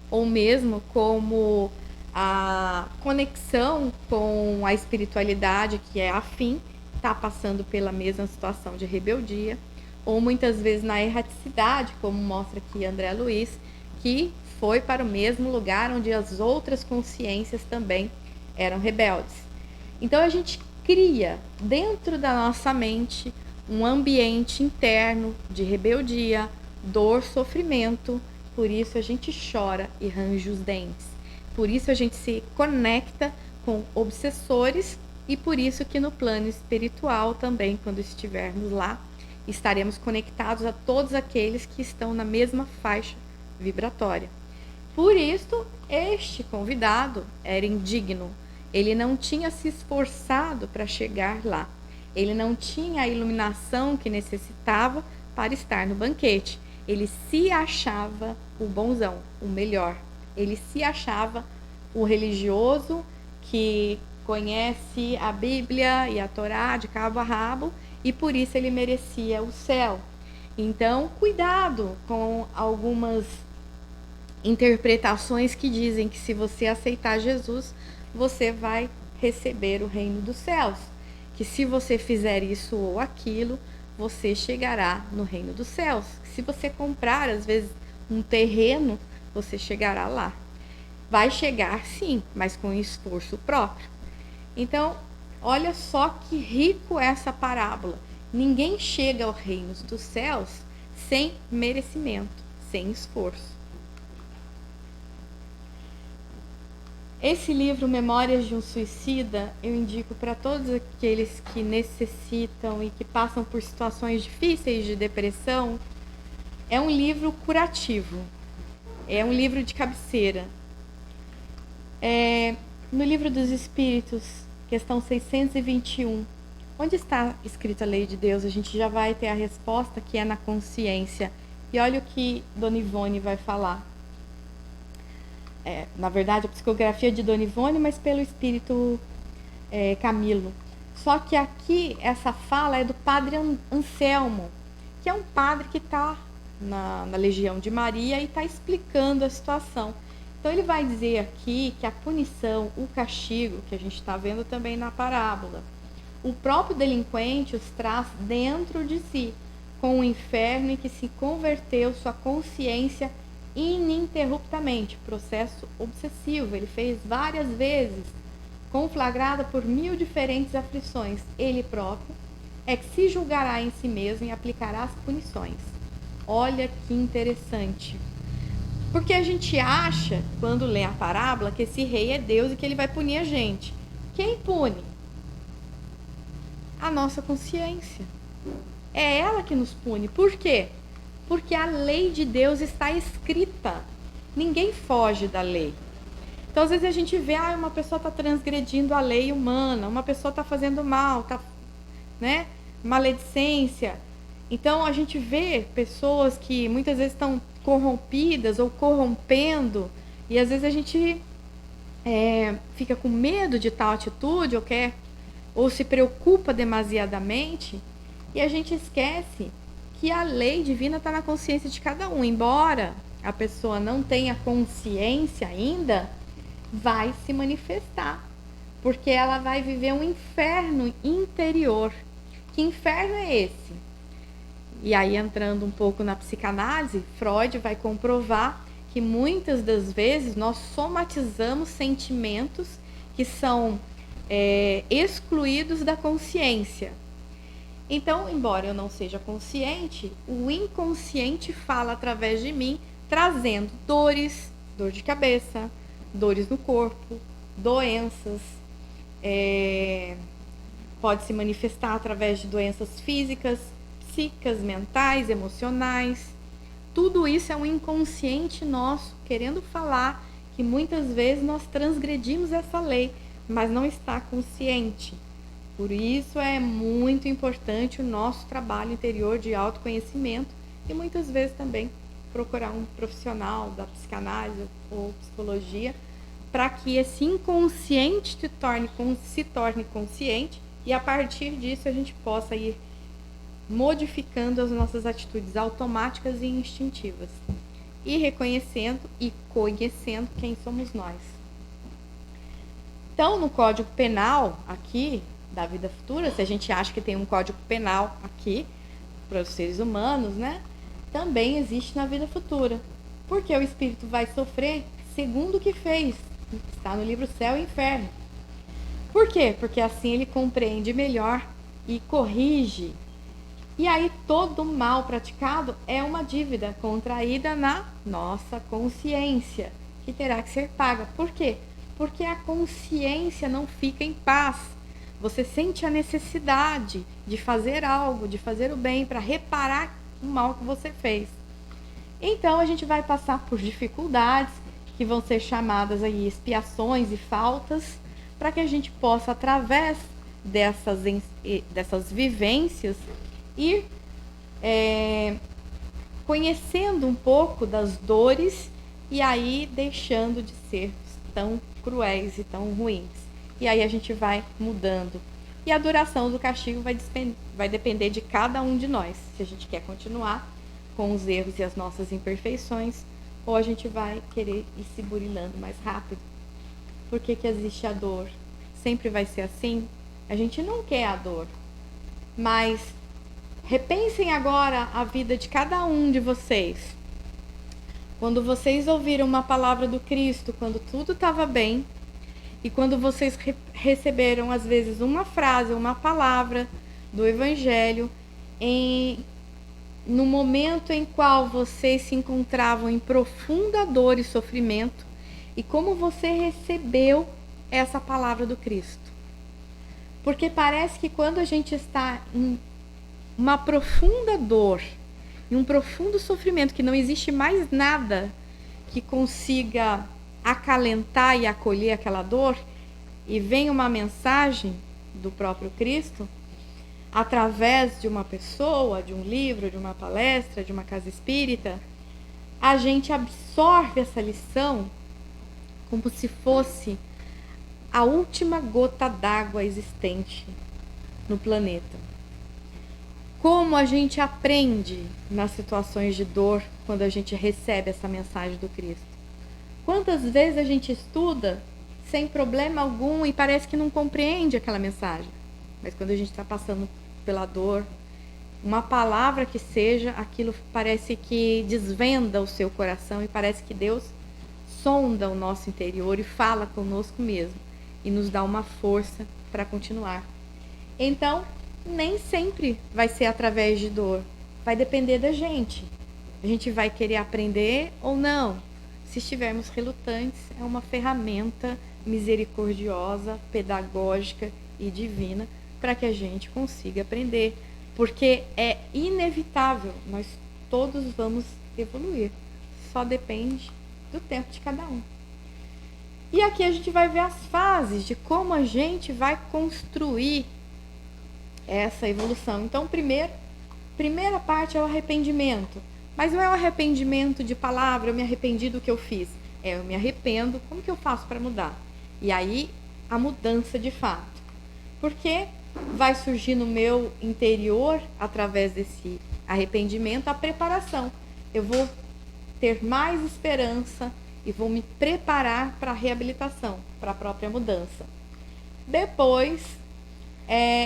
ou mesmo como a conexão com a espiritualidade, que é afim, está passando pela mesma situação de rebeldia, ou muitas vezes na erraticidade, como mostra aqui André Luiz, que foi para o mesmo lugar onde as outras consciências também eram rebeldes. Então a gente cria dentro da nossa mente um ambiente interno de rebeldia, dor, sofrimento. Por isso a gente chora e range os dentes. Por isso a gente se conecta com obsessores, e por isso que no plano espiritual também, quando estivermos lá, estaremos conectados a todos aqueles que estão na mesma faixa vibratória. Por isso, este convidado era indigno. Ele não tinha se esforçado para chegar lá. Ele não tinha a iluminação que necessitava para estar no banquete. Ele se achava o bonzão, o melhor. Ele se achava o religioso que conhece a Bíblia e a Torá de cabo a rabo, e por isso ele merecia o céu. Então, cuidado com algumas interpretações que dizem que se você aceitar Jesus, você vai receber o reino dos céus. Que se você fizer isso ou aquilo, você chegará no reino dos céus. Se você comprar, às vezes, um terreno, você chegará lá. Vai chegar sim, mas com esforço próprio. Então, olha só que rico é essa parábola. Ninguém chega ao reino dos céus sem merecimento, sem esforço. Esse livro, Memórias de um Suicida, eu indico para todos aqueles que necessitam e que passam por situações difíceis de depressão. É um livro curativo, é um livro de cabeceira. No Livro dos Espíritos, questão 621, onde está escrita a lei de Deus, a gente já vai ter a resposta, que é na consciência. E olha o que Dona Ivone vai falar. Na verdade, a psicografia de Dona Ivone, mas pelo espírito Camilo. Só que aqui, essa fala é do padre Anselmo, que é um padre que está na Legião de Maria e está explicando a situação. Então, ele vai dizer aqui que a punição, o castigo, que a gente está vendo também na parábola, o próprio delinquente os traz dentro de si, com o inferno em que se converteu sua consciência ininterruptamente, processo obsessivo. Ele fez várias vezes, conflagrado por 1000 diferentes aflições. Ele próprio é que se julgará em si mesmo e aplicará as punições. Olha que interessante. Porque a gente acha, quando lê a parábola, que esse rei é Deus e que ele vai punir a gente. Quem pune? A nossa consciência. É ela que nos pune. Por quê? Porque a lei de Deus está escrita. Ninguém foge da lei. Então, às vezes a gente vê, uma pessoa está transgredindo a lei humana, uma pessoa está fazendo mal, está, maledicência. Então, a gente vê pessoas que muitas vezes estão corrompidas ou corrompendo, e às vezes a gente fica com medo de tal atitude, ou se preocupa demasiadamente, e a gente esquece que a lei divina está na consciência de cada um. Embora a pessoa não tenha consciência ainda, vai se manifestar, porque ela vai viver um inferno interior. Que inferno é esse? E aí, entrando um pouco na psicanálise, Freud vai comprovar que muitas das vezes nós somatizamos sentimentos que são excluídos da consciência. Então, embora eu não seja consciente, o inconsciente fala através de mim, trazendo dores, dor de cabeça, dores no corpo, doenças, pode se manifestar através de doenças físicas, psíquicas, mentais, emocionais. Tudo isso é um inconsciente nosso querendo falar que muitas vezes nós transgredimos essa lei, mas não está consciente. Por isso é muito importante o nosso trabalho interior de autoconhecimento e muitas vezes também procurar um profissional da psicanálise ou psicologia para que esse inconsciente se torne consciente e a partir disso a gente possa ir modificando as nossas atitudes automáticas e instintivas e reconhecendo e conhecendo quem somos nós. Então, no Código Penal aqui da vida futura, se a gente acha que tem um Código Penal aqui para os seres humanos, né? Também existe na vida futura. Porque o espírito vai sofrer segundo o que fez. Está no livro Céu e Inferno. Por quê? Porque assim ele compreende melhor e corrige. E aí todo o mal praticado é uma dívida contraída na nossa consciência, que terá que ser paga. Por quê? Porque a consciência não fica em paz. Você sente a necessidade de fazer algo, de fazer o bem para reparar o mal que você fez. Então a gente vai passar por dificuldades que vão ser chamadas aí expiações e faltas, para que a gente possa, através dessas vivências, ir conhecendo um pouco das dores e aí deixando de ser tão cruéis e tão ruins. E aí a gente vai mudando. E a duração do castigo vai depender de cada um de nós. Se a gente quer continuar com os erros e as nossas imperfeições, ou a gente vai querer ir se burilando mais rápido. Por que que existe a dor? Sempre vai ser assim? A gente não quer a dor. Mas repensem agora a vida de cada um de vocês. Quando vocês ouviram uma palavra do Cristo, quando tudo estava bem, e quando vocês receberam, às vezes, uma frase, uma palavra do Evangelho, no momento em qual vocês se encontravam em profunda dor e sofrimento, e como você recebeu essa palavra do Cristo. Porque parece que quando a gente está em uma profunda dor, em um profundo sofrimento, que não existe mais nada que consiga acalentar e acolher aquela dor, e vem uma mensagem do próprio Cristo, através de uma pessoa, de um livro, de uma palestra, de uma casa espírita, a gente absorve essa lição como se fosse a última gota d'água existente no planeta. Como a gente aprende nas situações de dor quando a gente recebe essa mensagem do Cristo? Quantas vezes a gente estuda sem problema algum e parece que não compreende aquela mensagem? Mas quando a gente está passando pela dor, uma palavra que seja, aquilo parece que desvenda o seu coração e parece que Deus sonda o nosso interior e fala conosco mesmo e nos dá uma força para continuar. Então, nem sempre vai ser através de dor. Vai depender da gente. A gente vai querer aprender ou não. Se estivermos relutantes, é uma ferramenta misericordiosa, pedagógica e divina para que a gente consiga aprender. Porque é inevitável, nós todos vamos evoluir. Só depende do tempo de cada um. E aqui a gente vai ver as fases de como a gente vai construir essa evolução. Então, primeira parte é o arrependimento. Mas não é o arrependimento de palavra, eu me arrependi do que eu fiz. Eu me arrependo, como que eu faço para mudar? E aí, a mudança de fato. Porque vai surgir no meu interior, através desse arrependimento, a preparação. Eu vou ter mais esperança e vou me preparar para a reabilitação, para a própria mudança. Depois,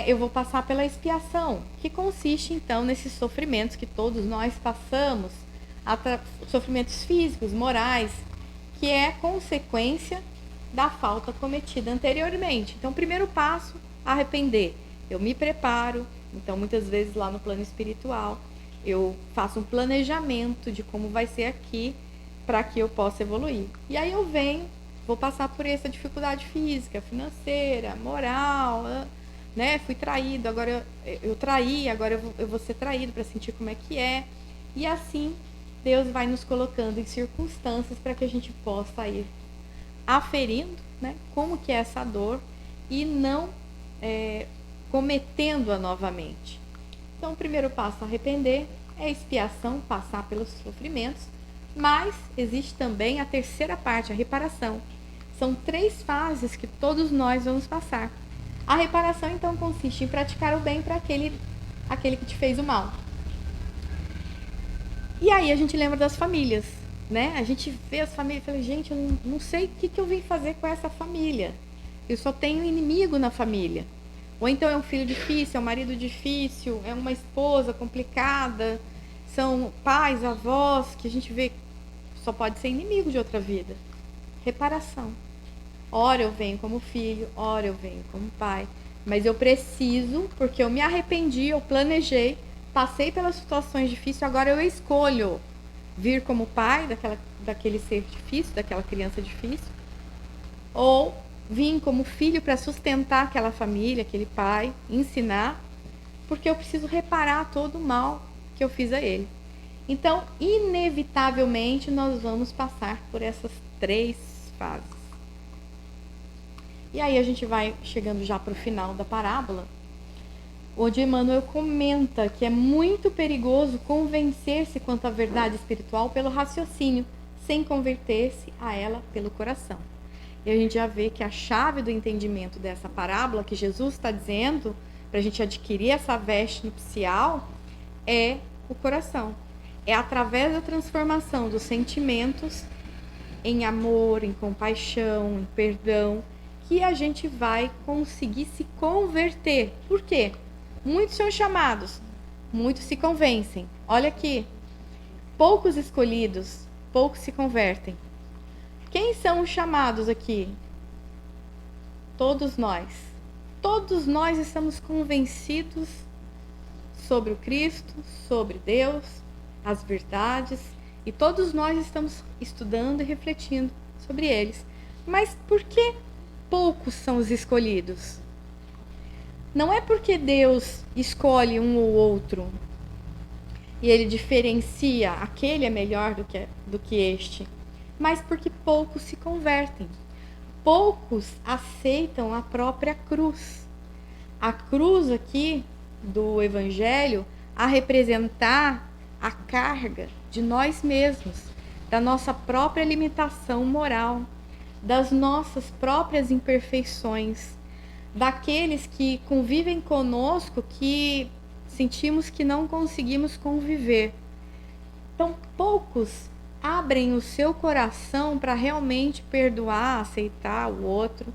eu vou passar pela expiação, que consiste então nesses sofrimentos que todos nós passamos, sofrimentos físicos, morais, que é consequência da falta cometida anteriormente. Então, primeiro passo, arrepender. Eu me preparo, então muitas vezes lá no plano espiritual, eu faço um planejamento de como vai ser aqui para que eu possa evoluir. E aí vou passar por essa dificuldade física, financeira, moral, né? Fui traído, agora eu traí, agora eu vou ser traído para sentir como é que é. E assim, Deus vai nos colocando em circunstâncias para que a gente possa ir aferindo, né, como que é essa dor e não cometendo-a novamente. Então, o primeiro passo a arrepender é a expiação, passar pelos sofrimentos, mas existe também a terceira parte, a reparação. São 3 fases que todos nós vamos passar. A reparação, então, consiste em praticar o bem para aquele que te fez o mal. E aí a gente lembra das famílias, né? A gente vê as famílias e fala, gente, eu não sei o que eu vim fazer com essa família. Eu só tenho inimigo na família. Ou então é um filho difícil, é um marido difícil, é uma esposa complicada, são pais, avós, que a gente vê só pode ser inimigo de outra vida. Reparação. Ora eu venho como filho, ora eu venho como pai. Mas eu preciso, porque eu me arrependi, eu planejei, passei pelas situações difíceis, agora eu escolho vir como pai daquele ser difícil, daquela criança difícil, ou vim como filho para sustentar aquela família, aquele pai, ensinar, porque eu preciso reparar todo o mal que eu fiz a ele. Então, inevitavelmente, nós vamos passar por essas 3 fases. E aí a gente vai chegando já para o final da parábola, onde Emmanuel comenta que é muito perigoso convencer-se quanto à verdade espiritual pelo raciocínio, sem converter-se a ela pelo coração. E a gente já vê que a chave do entendimento dessa parábola, que Jesus está dizendo para a gente adquirir essa veste nupcial, é o coração. É através da transformação dos sentimentos em amor, em compaixão, em perdão, que a gente vai conseguir se converter. Por quê? Muitos são chamados, muitos se convencem. Olha aqui, poucos escolhidos, poucos se convertem. Quem são os chamados aqui? Todos nós. Todos nós estamos convencidos sobre o Cristo, sobre Deus, as verdades, e todos nós estamos estudando e refletindo sobre eles. Mas por que poucos são os escolhidos? Não é porque Deus escolhe um ou outro e ele diferencia, aquele é melhor do que este, mas porque poucos se convertem. Poucos aceitam a própria cruz. A cruz aqui do Evangelho a representar a carga de nós mesmos, da nossa própria limitação moral, das nossas próprias imperfeições, daqueles que convivem conosco que sentimos que não conseguimos conviver. Então, poucos abrem o seu coração para realmente perdoar, aceitar o outro,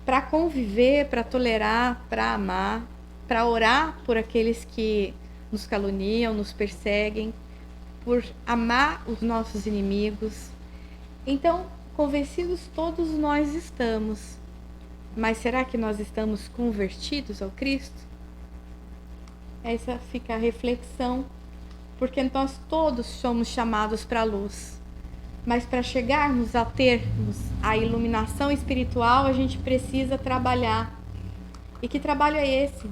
para conviver, para tolerar, para amar, para orar por aqueles que nos caluniam, nos perseguem, por amar os nossos inimigos. Então, convencidos todos nós estamos, mas será que nós estamos convertidos ao Cristo? Essa fica a reflexão, porque nós todos somos chamados para a luz. Mas para chegarmos a termos a iluminação espiritual, a gente precisa trabalhar. E que trabalho é esse?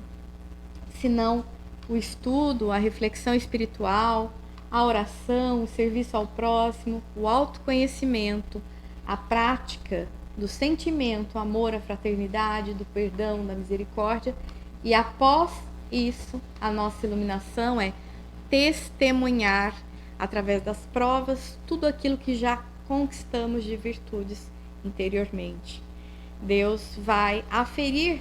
Senão o estudo, a reflexão espiritual, a oração, o serviço ao próximo, o autoconhecimento, a prática do sentimento, o amor, a fraternidade, do perdão, da misericórdia. E após isso, a nossa iluminação é testemunhar, através das provas, tudo aquilo que já conquistamos de virtudes interiormente. Deus vai aferir,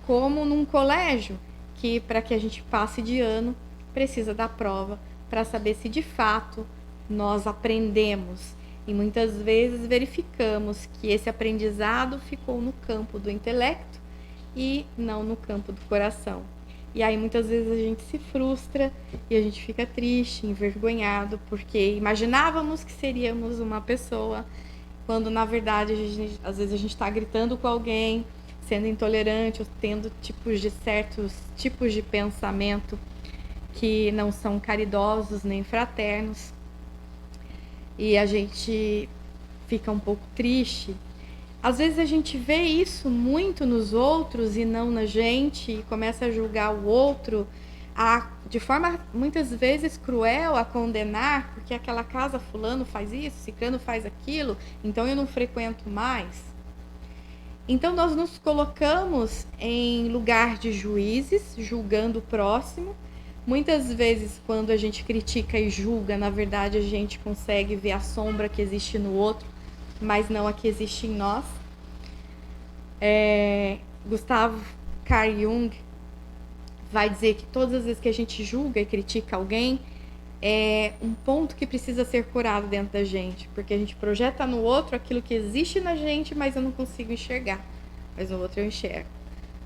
como num colégio, que para que a gente passe de ano, precisa da prova, para saber se de fato nós aprendemos. E muitas vezes verificamos que esse aprendizado ficou no campo do intelecto e não no campo do coração. E aí muitas vezes a gente se frustra e a gente fica triste, envergonhado, porque imaginávamos que seríamos uma pessoa, quando na verdade às vezes a gente está gritando com alguém, sendo intolerante ou tendo certos tipos de pensamento que não são caridosos nem fraternos. E a gente fica um pouco triste, Às vezes a gente vê isso muito nos outros e não na gente, e começa a julgar o outro, de forma muitas vezes cruel, a condenar, porque aquela casa fulano faz isso, ciclano faz aquilo, então eu não frequento mais. Então nós nos colocamos em lugar de juízes, julgando o próximo. Muitas vezes, quando a gente critica e julga, na verdade a gente consegue ver a sombra que existe no outro, mas não a que existe em nós. Gustavo Carl Jung vai dizer que todas as vezes que a gente julga e critica alguém, é um ponto que precisa ser curado dentro da gente, porque a gente projeta no outro aquilo que existe na gente, mas eu não consigo enxergar, mas no outro eu enxergo.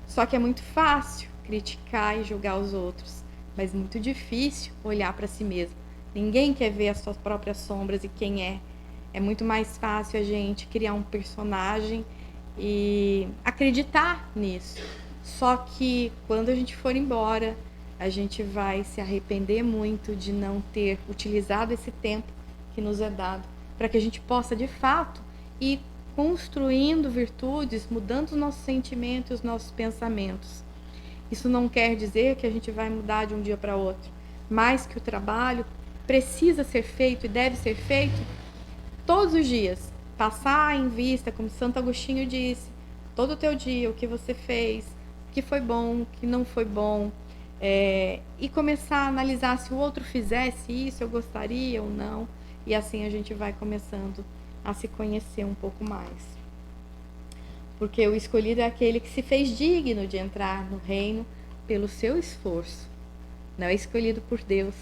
Só que é muito fácil criticar e julgar os outros, mas muito difícil olhar para si mesmo. Ninguém quer ver as suas próprias sombras e quem é. É muito mais fácil a gente criar um personagem e acreditar nisso. Só que quando a gente for embora, a gente vai se arrepender muito de não ter utilizado esse tempo que nos é dado, para que a gente possa, de fato, ir construindo virtudes, mudando os nossos sentimentos e os nossos pensamentos. Isso não quer dizer que a gente vai mudar de um dia para outro, mas que o trabalho precisa ser feito e deve ser feito todos os dias. Passar em vista, como Santo Agostinho disse, todo o teu dia, o que você fez, o que foi bom, o que não foi bom, e começar a analisar se o outro fizesse isso, eu gostaria ou não, e assim a gente vai começando a se conhecer um pouco mais. Porque o escolhido é aquele que se fez digno de entrar no reino pelo seu esforço. Não é escolhido por Deus,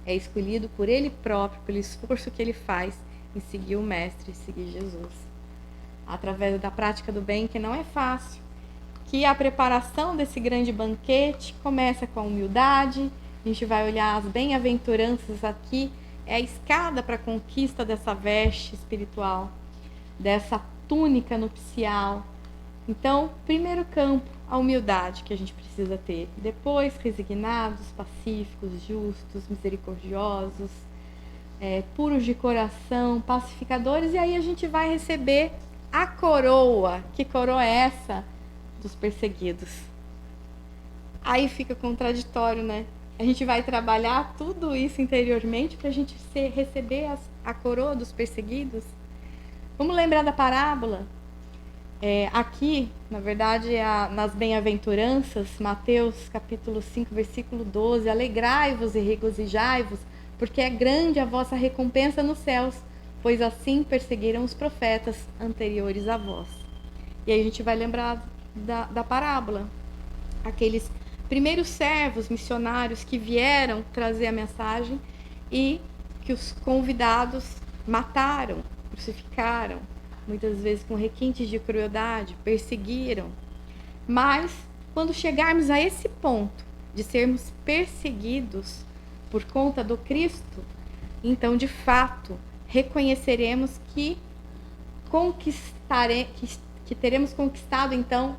é escolhido por Ele próprio, pelo esforço que Ele faz em seguir o Mestre, seguir Jesus. Através da prática do bem, que não é fácil, que a preparação desse grande banquete começa com a humildade. A gente vai olhar as bem-aventuranças aqui, é a escada para a conquista dessa veste espiritual, dessa túnica nupcial. Então, primeiro campo, a humildade que a gente precisa ter. Depois, resignados, pacíficos, justos, misericordiosos, puros de coração, pacificadores. E aí a gente vai receber a coroa. Que coroa é essa? Dos perseguidos. Aí fica contraditório, né? A gente vai trabalhar tudo isso interiormente para a gente receber a coroa dos perseguidos. Vamos lembrar da parábola? Aqui, na verdade, nas bem-aventuranças, Mateus capítulo 5, versículo 12, alegrai-vos e regozijai-vos, porque é grande a vossa recompensa nos céus, pois assim perseguiram os profetas anteriores a vós. E aí a gente vai lembrar da parábola, aqueles primeiros servos missionários que vieram trazer a mensagem e que os convidados mataram, crucificaram, muitas vezes com requintes de crueldade, perseguiram. Mas, quando chegarmos a esse ponto de sermos perseguidos por conta do Cristo, então, de fato, reconheceremos que teremos conquistado, então,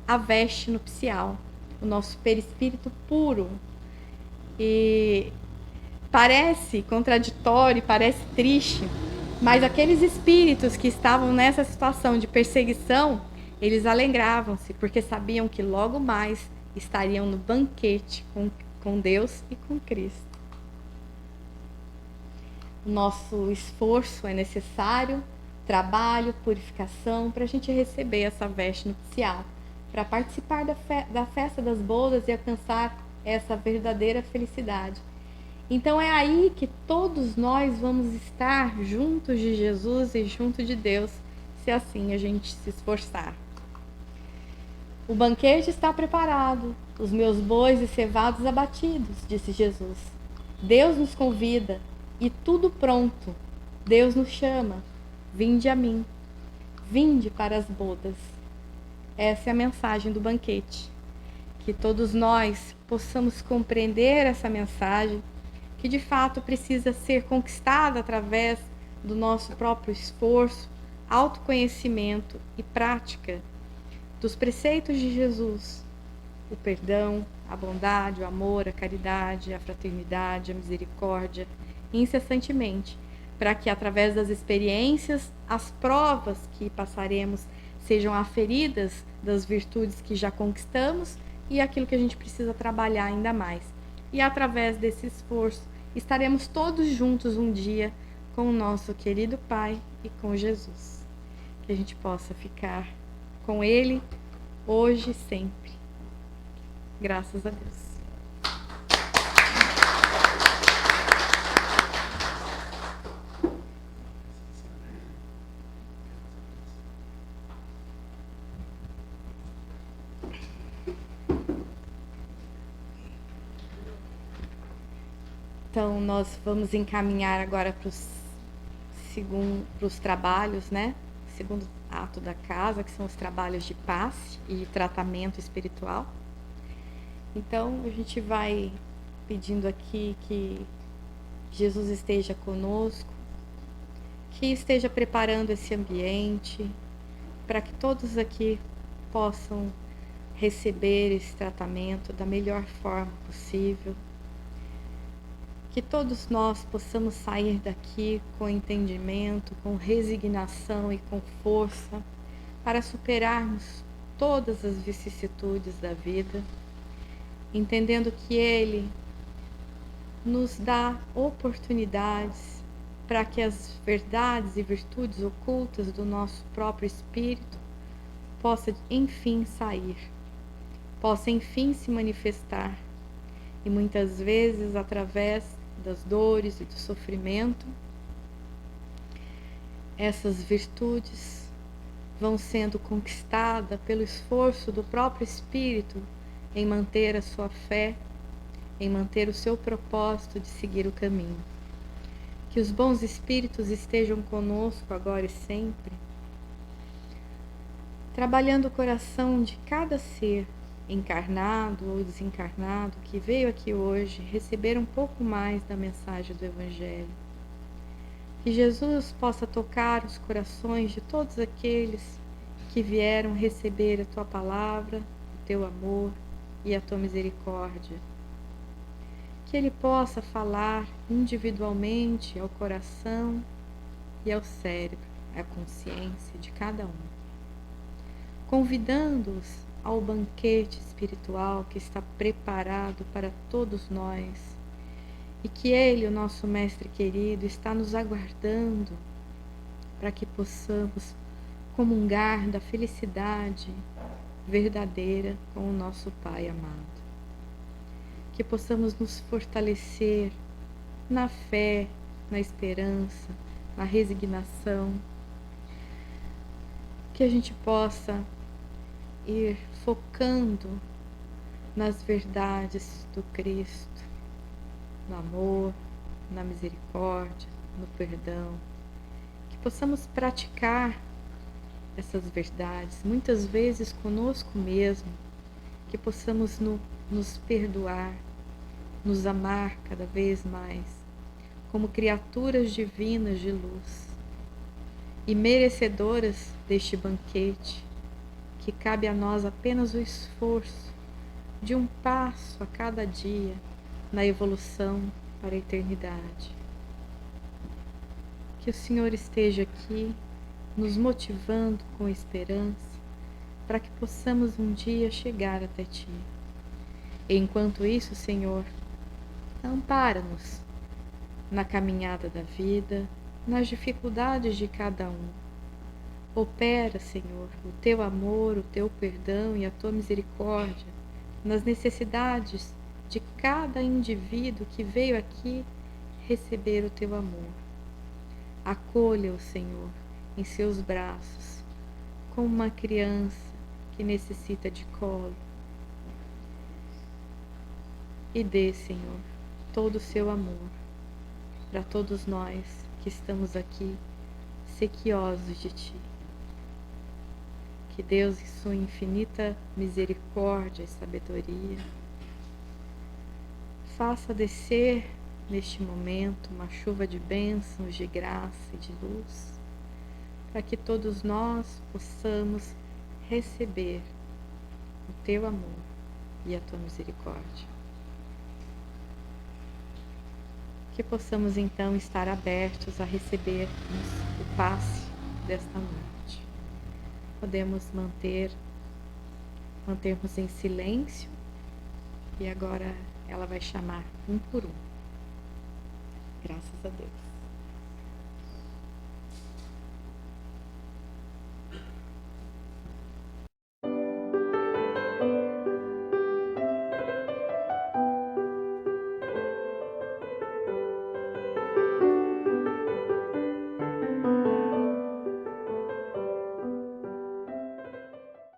a veste nupcial, o nosso perispírito puro. E parece contraditório, parece triste, mas aqueles espíritos que estavam nessa situação de perseguição, eles alegravam-se, porque sabiam que logo mais estariam no banquete com Deus e com Cristo. O nosso esforço é necessário, trabalho, purificação, para a gente receber essa veste nupcial, para participar da festa das bodas e alcançar essa verdadeira felicidade. Então é aí que todos nós vamos estar juntos de Jesus e junto de Deus, se assim a gente se esforçar. O banquete está preparado, os meus bois e cevados abatidos, disse Jesus. Deus nos convida e tudo pronto. Deus nos chama. Vinde a mim. Vinde para as bodas. Essa é a mensagem do banquete. Que todos nós possamos compreender essa mensagem, que de fato precisa ser conquistada através do nosso próprio esforço, autoconhecimento e prática dos preceitos de Jesus, o perdão, a bondade, o amor, a caridade, a fraternidade, a misericórdia, incessantemente, para que através das experiências, as provas que passaremos, sejam aferidas das virtudes que já conquistamos e aquilo que a gente precisa trabalhar ainda mais. E através desse esforço, estaremos todos juntos um dia com o nosso querido Pai e com Jesus. Que a gente possa ficar com Ele hoje e sempre. Graças a Deus. Então, nós vamos encaminhar agora para os trabalhos, né? Segundo ato da casa, que são os trabalhos de passe e tratamento espiritual. Então, a gente vai pedindo aqui que Jesus esteja conosco, que esteja preparando esse ambiente para que todos aqui possam receber esse tratamento da melhor forma possível. Que todos nós possamos sair daqui com entendimento, com resignação e com força para superarmos todas as vicissitudes da vida, entendendo que Ele nos dá oportunidades para que as verdades e virtudes ocultas do nosso próprio espírito possa enfim sair, possa enfim se manifestar, e muitas vezes através das dores e do sofrimento, essas virtudes vão sendo conquistadas pelo esforço do próprio espírito em manter a sua fé, em manter o seu propósito de seguir o caminho. Que os bons espíritos estejam conosco agora e sempre, trabalhando o coração de cada ser, encarnado ou desencarnado, que veio aqui hoje receber um pouco mais da mensagem do Evangelho. Que Jesus possa tocar os corações de todos aqueles que vieram receber a Tua palavra, o Teu amor e a Tua misericórdia. Que Ele possa falar individualmente ao coração e ao cérebro, à consciência de cada um, convidando-os ao banquete espiritual que está preparado para todos nós, e que Ele, o nosso Mestre querido, está nos aguardando para que possamos comungar da felicidade verdadeira com o nosso Pai amado. Que possamos nos fortalecer na fé, na esperança, na resignação, que a gente possa ir focando nas verdades do Cristo, no amor, na misericórdia, no perdão, que possamos praticar essas verdades, muitas vezes conosco mesmo, que possamos nos perdoar, nos amar cada vez mais, como criaturas divinas de luz e merecedoras deste banquete, que cabe a nós apenas o esforço de um passo a cada dia na evolução para a eternidade. Que o Senhor esteja aqui nos motivando com esperança para que possamos um dia chegar até Ti. E enquanto isso, Senhor, ampara-nos na caminhada da vida, nas dificuldades de cada um. Opera, Senhor, o Teu amor, o Teu perdão e a Tua misericórdia nas necessidades de cada indivíduo que veio aqui receber o Teu amor. Acolha-o, Senhor, em Seus braços, como uma criança que necessita de colo. E dê, Senhor, todo o Seu amor para todos nós que estamos aqui sequiosos de Ti. Que Deus, em sua infinita misericórdia e sabedoria, faça descer neste momento uma chuva de bênçãos, de graça e de luz, para que todos nós possamos receber o Teu amor e a Tua misericórdia. Que possamos então estar abertos a recebermos o passe desta noite. podemos mantermos em silêncio. E agora ela vai chamar um por um. Graças a Deus.